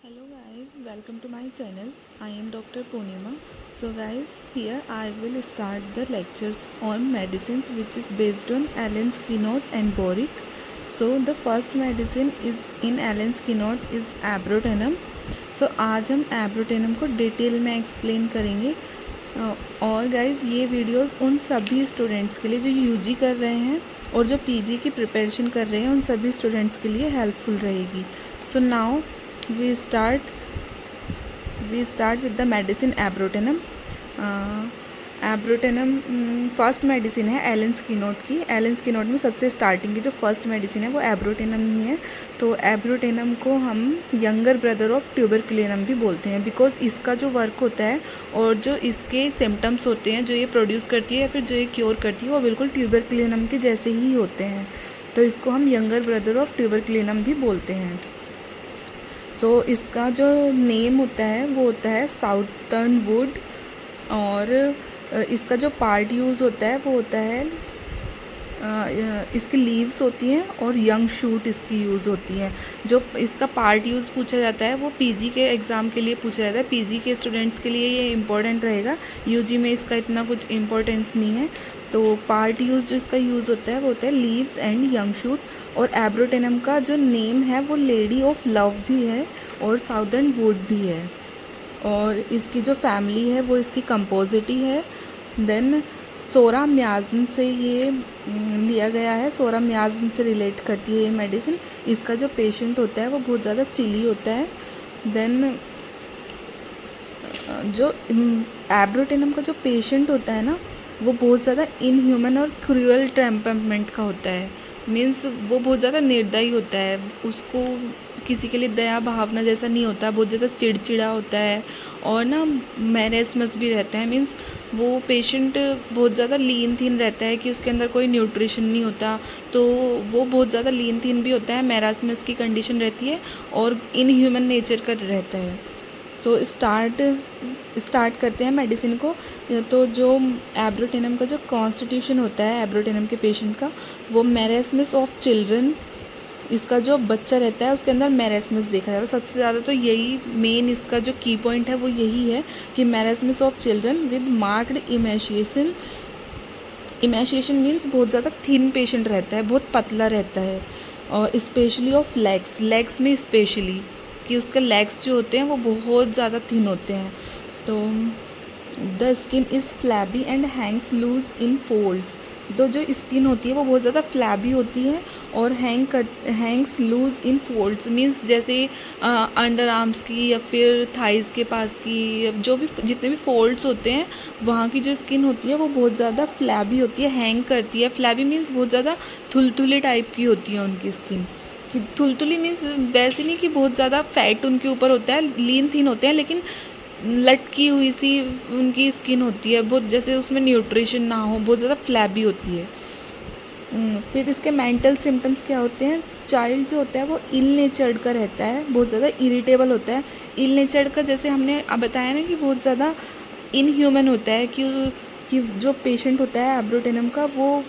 Hello guys, welcome to my channel. I am Dr. Purnima. So guys, here I will start the lectures on medicines which is based on Allen's keynote and Boric. So the first medicine is in Allen's keynote is Abrotenum. So आज हम Abrotenum को detail में explain करेंगे और guys ये videos उन सभी students के लिए जो यूजी कर रहे हैं और जो पीजी की प्रिपरेशन कर रहे हैं उन सभी स्टूडेंट्स के लिए हेल्पफुल रहेगी. So now we start with the medicine Abrotenum. Abrotanum first medicine है एलेंस कीनोट की. एलेंस कीनोट में सबसे स्टार्टिंग की जो फर्स्ट मेडिसिन है वो एब्रोटेनम ही है. तो एब्रोटेनम को हम यंगर ब्रदर ऑफ ट्यूबरकुलेनम भी बोलते हैं बिकॉज इसका जो वर्क होता है और जो इसके सिम्टम्स होते हैं जो ये प्रोड्यूस करती है या फिर जो ये क्योर करती है वो बिल्कुल ट्यूबरकुलेनम के जैसे ही होते हैं. तो इसको हम यंगर ब्रदर ऑफ ट्यूबरकुलेनम भी बोलते हैं. तो इसका जो नेम होता है वो होता है साउथर्न वुड और इसका जो पार्ट यूज़ होता है वो होता है इसकी लीव्स होती हैं और यंग शूट इसकी यूज़ होती हैं. जो इसका पार्ट यूज़ पूछा जाता है वो पीजी के एग्ज़ाम के लिए पूछा जाता है. पीजी के स्टूडेंट्स के लिए ये इम्पोर्टेंट रहेगा. यूजी में इसका इतना कुछ इम्पोर्टेंस नहीं है. तो पार्ट यूज़ जो इसका यूज़ होता है वो होता है लीव्स एंड यंग शूट. और एब्रोटेनम का जो नेम है वो लेडी ऑफ लव भी है और साउदर्न वुड भी है. और इसकी जो फैमिली है वो इसकी कंपोजिटी है. देन सोरा म्याज़न से ये लिया गया है. सोरा म्याज़न से रिलेट करती है ये मेडिसिन. इसका जो पेशेंट होता है वो बहुत ज़्यादा चिली होता है. देन जो एब्रोटेनम का जो पेशेंट होता है ना वो बहुत ज़्यादा इनह्यूमन और क्रूअल टेम्परामेंट का होता है. मीन्स वो बहुत ज़्यादा निर्दयी होता है. उसको किसी के लिए दया भावना जैसा नहीं होता. बहुत ज़्यादा चिड़चिड़ा होता है और ना मैरेस्मस भी रहता है. मीन्स वो पेशेंट बहुत ज़्यादा लीन थीन रहता है कि उसके अंदर कोई न्यूट्रिशन नहीं होता. तो वो बहुत ज़्यादा लीन थीन भी होता है. मैरास्मस की कंडीशन रहती है और इनह्यूमन नेचर का रहता है. तो स्टार्ट करते हैं मेडिसिन को. तो जो एब्रोटेनम का जो कॉन्स्टिट्यूशन होता है एब्रोटेनम के पेशेंट का वो मैरेस्मस ऑफ चिल्ड्रन. इसका जो बच्चा रहता है उसके अंदर मैरेस्मस देखा जाता है. सबसे ज़्यादा तो यही मेन इसका जो की पॉइंट है वो यही है कि marasmus of children with marked emaciation. Emaciation means बहुत ज़्यादा थिन पेशेंट रहता है, बहुत पतला रहता है. और स्पेशली ऑफ लेग्स में स्पेशली कि उसके लेग्स जो होते हैं वो बहुत ज़्यादा थिन होते हैं. तो the skin is flabby and hangs loose in folds. तो जो स्किन होती है वो बहुत ज़्यादा फ्लैबी होती है और Hanks loose in folds. Means जैसे अंडर आर्म्स की या फिर थाइज़ के पास की जो भी जितने भी फोल्ड्स होते हैं वहाँ की जो स्किन होती है वो बहुत ज़्यादा फ्लैबी होती है, हैंग करती है. फ्लैबी मीन्स बहुत ज़्यादा थुलथुले टाइप की होती है उनकी स्किन. कि थुलथुली मीन्स वैसे नहीं कि बहुत ज़्यादा फैट उनके ऊपर होता है, लीन थीन होते हैं, लेकिन लटकी हुई सी उनकी स्किन होती है बहुत, जैसे उसमें न्यूट्रिशन ना हो, बहुत ज़्यादा फ्लैबी होती है. फिर इसके मेंटल सिम्टम्स क्या होते हैं. चाइल्ड जो होता है वो इल नेचर्ड का रहता है, बहुत ज़्यादा इरिटेबल होता है. इल नेचर्ड का जैसे हमने अब बताया ना कि बहुत ज़्यादा इनह्यूमन होता है कि जो पेशेंट होता है एब्रोटेनम का वो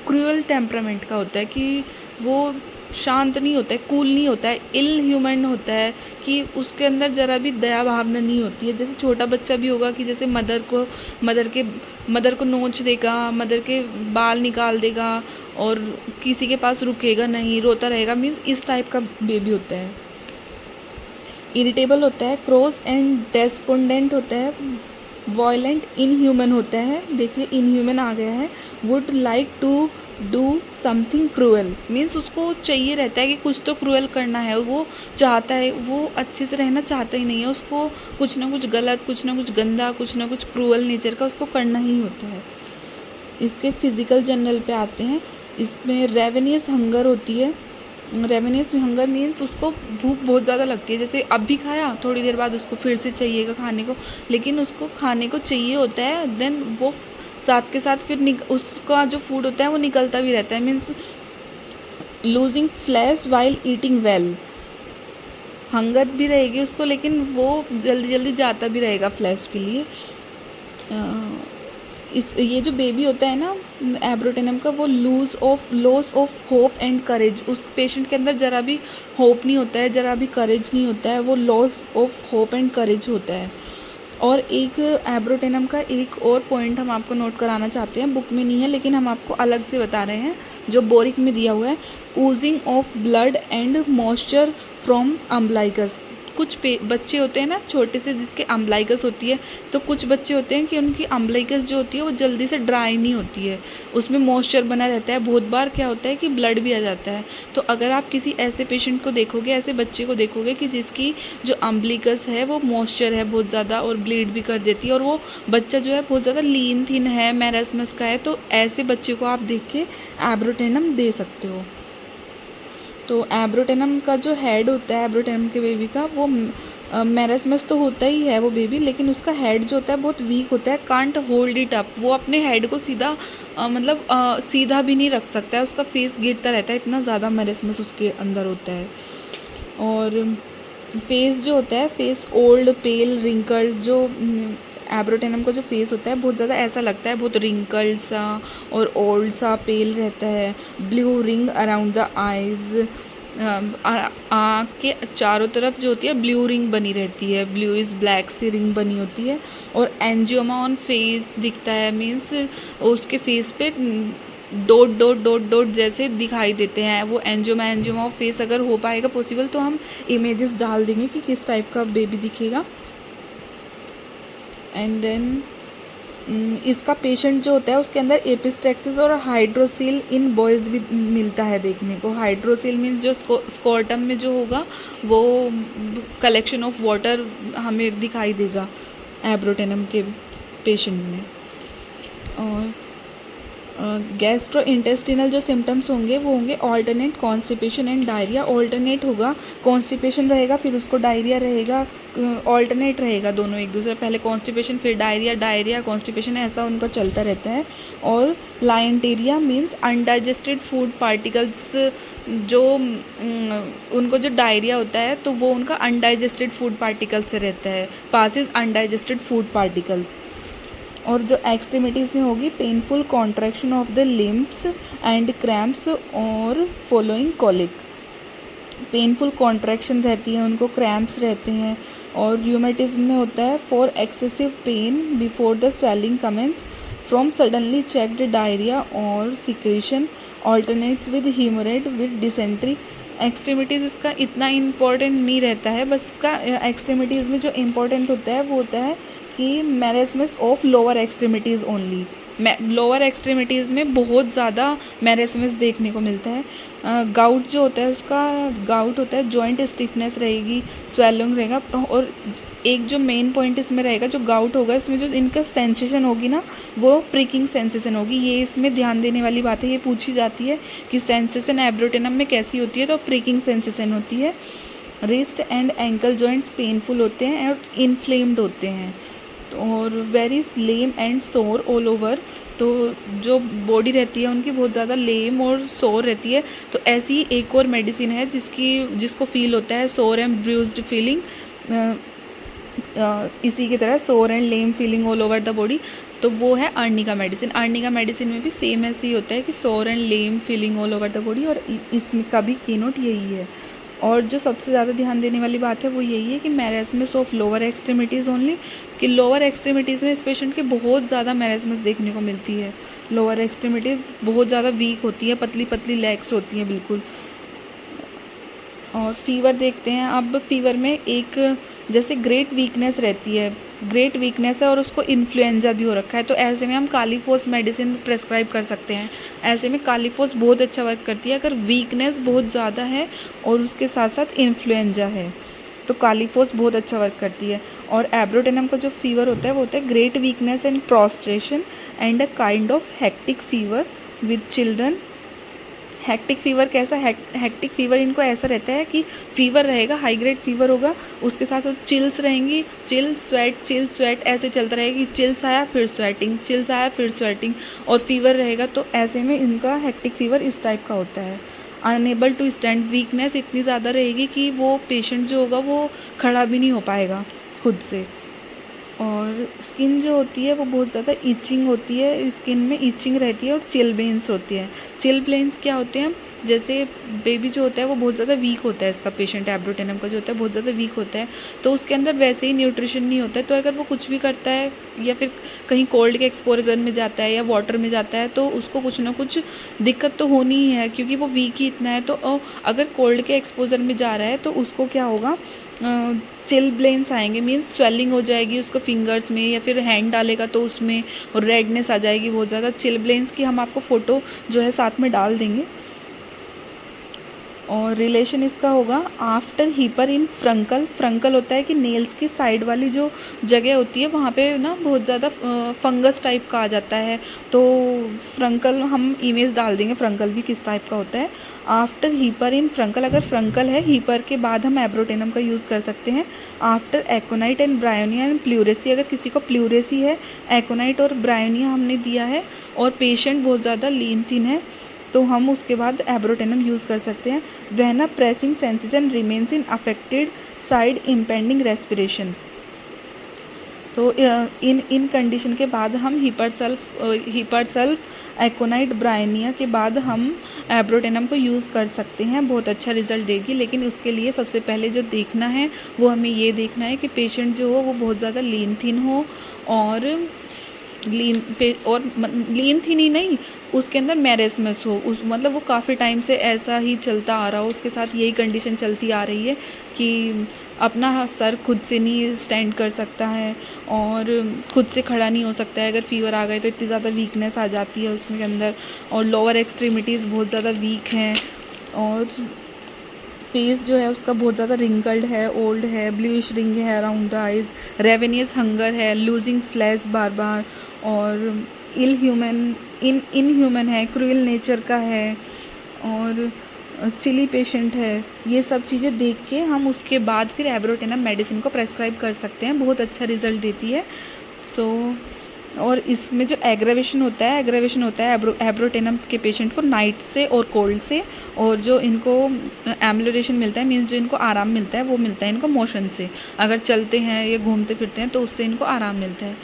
क्रूअल टेम्परामेंट का होता है कि वो शांत नहीं होता है, कूल नहीं होता है, इल ह्यूमन होता है कि उसके अंदर ज़रा भी दया भावना नहीं होती है. जैसे छोटा बच्चा भी होगा कि जैसे मदर को नोच देगा, मदर के बाल निकाल देगा और किसी के पास रुकेगा नहीं, रोता रहेगा. मीन्स इस टाइप का बेबी होता है. इरिटेबल होता है, क्रोस एंड डेस्पोंडेंट होता है, वॉयलेंट इनह्यूमन होता है. देखिए इनह्यूमन आ गया है. Would like to do something cruel. Means उसको चाहिए रहता है कि कुछ तो क्रूअल करना है. वो चाहता है, वो अच्छे से रहना चाहता ही नहीं है. उसको कुछ ना कुछ गलत, कुछ ना कुछ गंदा, कुछ ना कुछ क्रूअल नेचर का उसको करना ही होता है. इसके फिजिकल जनरल पे आते हैं. इसमें रेवेनियस हंगर होती है. रेवेनियस हंगर मीन्स उसको भूख बहुत ज़्यादा लगती है. जैसे अब भी खाया, थोड़ी देर बाद उसको फिर से चाहिएगा खाने को, लेकिन उसको खाने को चाहिए होता है. देन वो साथ के साथ फिर उसका जो फूड होता है वो निकलता भी रहता है. Means losing flash while eating well. Hunger भी रहेगी उसको लेकिन वो जल्दी जल्दी जाता भी रहेगा फ्लैश के लिए. इस ये जो बेबी होता है ना एब्रोटेनम का, वो loss of hope and courage, उस पेशेंट के अंदर ज़रा भी होप नहीं होता है, ज़रा भी करेज नहीं होता है, वो loss of hope and courage होता है। और एक एब्रोटेनम का एक और पॉइंट हम आपको नोट कराना चाहते हैं, बुक में नहीं है लेकिन हम आपको अलग से बता रहे हैं, जो बोरिक में दिया हुआ है, oozing of blood and moisture from umbilicus. कुछ बच्चे होते हैं ना छोटे से जिसके अम्बलाइकस होती है, तो कुछ बच्चे होते हैं कि उनकी अम्बलाइकस जो होती है वो जल्दी से ड्राई नहीं होती है, उसमें मॉइस्चर बना रहता है। बहुत बार क्या होता है कि ब्लड भी आ जाता है। तो अगर आप किसी ऐसे पेशेंट को देखोगे, ऐसे बच्चे को देखोगे कि जिसकी जो अम्बलिकस है वो मॉइस्चर है बहुत ज़्यादा और ब्लीड भी कर देती है, और वो बच्चा जो है बहुत ज़्यादा लीन थिन है, मैरस्मस का है, तो ऐसे बच्चे को आप देख के एब्रोटेनम दे सकते हो। तो एब्रोटेनम का जो हेड होता है एब्रोटेनम के बेबी का, वो मैरस्मस तो होता ही है वो बेबी, लेकिन उसका हेड जो होता है बहुत वीक होता है, कांट होल्ड इट अप, वो अपने हेड को सीधा सीधा भी नहीं रख सकता है, उसका फेस गिरता रहता है, इतना ज़्यादा मैरस्मस उसके अंदर होता है। और फेस जो होता है, फेस ओल्ड पेल रिंकल्ड, जो एब्रोटेनम का जो फेस होता है बहुत ज़्यादा ऐसा लगता है, बहुत रिंकल्ड सा और ओल्ड सा पेल रहता है। Blue ring around the eyes, आँख के चारों तरफ जो होती है ब्लू रिंग बनी रहती है, ब्लू इज़ ब्लैक सी रिंग बनी होती है। और एंजियोमा ऑन फेस दिखता है, मीन्स उसके फेस पे डॉट डॉट डॉट डॉट जैसे दिखाई देते हैं। वो एंजियोमा ऑफ फेस अगर हो पाएगा पॉसिबल तो हम इमेजेस डाल देंगे कि किस टाइप का बेबी दिखेगा। एंड देन इसका पेशेंट जो होता है उसके अंदर एपिस्टैक्सिस और हाइड्रोसील इन बॉयज़ भी मिलता है देखने को। हाइड्रोसील मीन्स जो स्कोर्टम में जो होगा वो कलेक्शन ऑफ वाटर हमें दिखाई देगा एब्रोटेनम के पेशेंट में। और गैस्ट्रो इंटेस्टिनल जो सिम्टम्स होंगे वो होंगे alternate constipation and diarrhoea. Alternate होगा, कॉन्स्टिपेशन रहेगा फिर उसको डायरिया रहेगा, ऑल्टरनेट रहेगा दोनों एक दूसरे, पहले कॉन्स्टिपेशन फिर डायरिया, डायरिया कॉन्स्टिपेशन, ऐसा उनका चलता रहता है। और लाइंटेरिया मीन्स अनडाइजेस्टेड फूड पार्टिकल्स, जो उनको जो डायरिया होता है तो वो उनका अनडाइजेस्टेड फूड पार्टिकल्स से रहता है, पासिस अनडाइजेस्टेड फूड पार्टिकल्स। और जो एक्सट्रीमिटीज़ में होगी painful contraction of the limbs and cramps और फॉलोइंग कॉलिक। पेनफुल कॉन्ट्रैक्शन रहती है उनको, क्रैम्प्स रहते हैं। और र्यूमेटिज्म में होता है for excessive pain before the swelling commences from suddenly checked diarrhoea और secretion alternates with haemorrhoids with dysentery. Extremities इसका इतना इम्पॉर्टेंट नहीं रहता है, बस इसका एक्सट्रीमिटीज़ में जो इम्पॉर्टेंट होता है वो होता है कि marasmus of lower extremities only. Lower extremities में बहुत ज़्यादा मैरेस्मस देखने को मिलता है। गाउट जो होता है उसका, गाउट होता है जॉइंट स्टिफनेस रहेगी, स्वेलिंग रहेगा। और एक जो मेन पॉइंट इसमें रहेगा, जो गाउट होगा इसमें जो इनका सेंसेशन होगी ना वो प्रिकिंग सेंसेशन होगी। ये इसमें ध्यान देने वाली बात है, ये पूछी जाती है कि सेंसेशन एब्रोटेनम में कैसी होती है, तो प्रिकिंग सेंसेशन होती है। Wrist and ankle joints painful होते हैं और इन्फ्लेम्ड होते हैं। और वेरी लेम एंड सोर ऑल ओवर, तो जो बॉडी रहती है उनकी बहुत ज़्यादा लेम और सोर रहती है। तो ऐसी एक और मेडिसिन है जिसको फील होता है सोर एंड ब्रूज्ड फीलिंग, इसी की तरह सोर and lame feeling all over the body, तो वो है अर्निका मेडिसिन। अर्निका मेडिसिन में भी सेम ऐसे ही होता है कि सोर and lame feeling all over the body, और इसमें का भी कीनोट यही है। और जो सबसे ज़्यादा ध्यान देने वाली बात है वो यही है कि marasmus of lower extremities only, कि लोअर एक्सट्रीमिटीज़ में इस पेशेंट के बहुत ज़्यादा मैरेस्मस देखने को मिलती है। लोअर एक्सट्रीमिटीज़ बहुत ज़्यादा वीक होती है, पतली पतली लेग्स होती हैं बिल्कुल। और फीवर देखते हैं। अब फीवर में एक जैसे ग्रेट वीकनेस रहती है, ग्रेट वीकनेस है और उसको इन्फ्लुएंजा भी हो रखा है, तो ऐसे में हम कालीफोस मेडिसिन प्रेस्क्राइब कर सकते हैं। ऐसे में कालीफोस बहुत अच्छा वर्क करती है अगर वीकनेस बहुत ज़्यादा है और उसके साथ साथ इन्फ्लुएंजा है, तो कालीफोस बहुत अच्छा वर्क करती है। और एब्रोटेनम का जो फीवर होता है वो होता है great weakness and prostration and a kind of hectic fever with children. Hectic fever कैसा, हेक्टिक फीवर इनको ऐसा रहता है कि फीवर रहेगा, हाई ग्रेड फीवर होगा, उसके साथ साथ चिल्स रहेंगी, चिल स्वेट ऐसे चलता रहेगा कि चिल्स आया फिर स्वेटिंग, चिल्स आया फिर स्वेटिंग, और फीवर रहेगा। तो ऐसे में इनका हेक्टिक फीवर इस टाइप का होता है। अनएबल टू स्टैंड, वीकनेस इतनी ज़्यादा रहेगी कि वो पेशेंट जो होगा वो खड़ा भी नहीं हो पाएगा खुद से। और स्किन जो होती है वो बहुत ज़्यादा इचिंग होती है, स्किन में इचिंग रहती है और चिलब्लेन्स होती है। चिलब्लेन्स क्या होते हैं, जैसे बेबी जो होता है वो बहुत ज़्यादा वीक होता है, इसका पेशेंट एब्रोटेनम का जो होता है बहुत ज़्यादा वीक होता है, तो उसके अंदर वैसे ही न्यूट्रिशन नहीं होता है, तो अगर वो कुछ भी करता है या फिर कहीं कोल्ड के एक्सपोजर में जाता है या वाटर में जाता है तो उसको कुछ ना कुछ दिक्कत तो होनी ही है, क्योंकि वो वीक ही इतना है। तो अगर कोल्ड के एक्सपोजर में जा रहा है तो उसको क्या होगा, चिलब्लेन्स आएंगे, मीन्स स्वेलिंग हो जाएगी उसको फिंगर्स में, या फिर हैंड डालेगा तो उसमें और रेडनेस आ जाएगी बहुत ज़्यादा। चिलब्लेन्स की हम आपको फ़ोटो जो है साथ में डाल देंगे। और रिलेशन इसका होगा आफ्टर हीपर इन फ्रंकल। फ्रंकल होता है कि नेल्स की साइड वाली जो जगह होती है वहाँ पे ना बहुत ज़्यादा फंगस टाइप का आ जाता है, तो फ्रंकल हम इमेज डाल देंगे फ्रंकल भी किस टाइप का होता है। आफ्टर हीपर इन फ्रंकल, अगर फ्रंकल है हीपर के बाद हम एब्रोटेनम का यूज़ कर सकते हैं। After aconite and bryonia and pleurisy, अगर किसी को प्लूरेसी है, एकोनाइट और ब्रायोनिया हमने दिया है और पेशेंट बहुत ज़्यादा लीन थिन है, तो हम उसके बाद एब्रोटेनम यूज़ कर सकते हैं। When a pressing sensation remains in affected side impending respiration, तो इन कंडीशन के बाद हम हीपर सल्फ एकोनाइट ब्रायनिया के बाद हम एब्रोटेनम को यूज़ कर सकते हैं, बहुत अच्छा रिजल्ट देगी। लेकिन उसके लिए सबसे पहले जो देखना है वो हमें ये देखना है कि पेशेंट जो हो वो बहुत ज़्यादा लीन थिन हो, और लीन थिन ही नहीं, उसके अंदर मैरेस्मस हो, उस मतलब वो काफ़ी टाइम से ऐसा ही चलता आ रहा हो, उसके साथ यही कंडीशन चलती आ रही है कि अपना सर खुद से नहीं स्टैंड कर सकता है और खुद से खड़ा नहीं हो सकता है। अगर फीवर आ गए तो इतनी ज़्यादा वीकनेस आ जाती है उसके अंदर, और लोअर एक्सट्रीमिटीज़ बहुत ज़्यादा वीक हैं, और फेस जो है उसका बहुत ज़्यादा रिंकल्ड है, ओल्ड है, ब्लूइश रिंग है अराउंड द आइज़, रेवेनियस हंगर है, लूजिंग फ्लैश बार बार, और इनह्यूमन है, क्रूएल नेचर का है, और चिली पेशेंट है। ये सब चीज़ें देख के हम उसके बाद फिर एब्रोटेनम मेडिसिन को प्रेस्क्राइब कर सकते हैं, बहुत अच्छा रिजल्ट देती है। और इसमें जो एग्रेवेशन होता है एब्रोटेनम के पेशेंट को नाइट से और कोल्ड से, और जो इनको एम्बुलेशन मिलता है, मीन्स जो इनको आराम मिलता है वो मिलता है इनको मोशन से, अगर चलते हैं या घूमते फिरते हैं तो उससे इनको आराम मिलता है।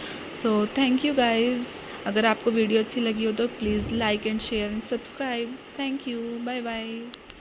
सो थैंक यू गाइज़, अगर आपको वीडियो अच्छी लगी हो तो please like and share and subscribe. Thank you, bye bye.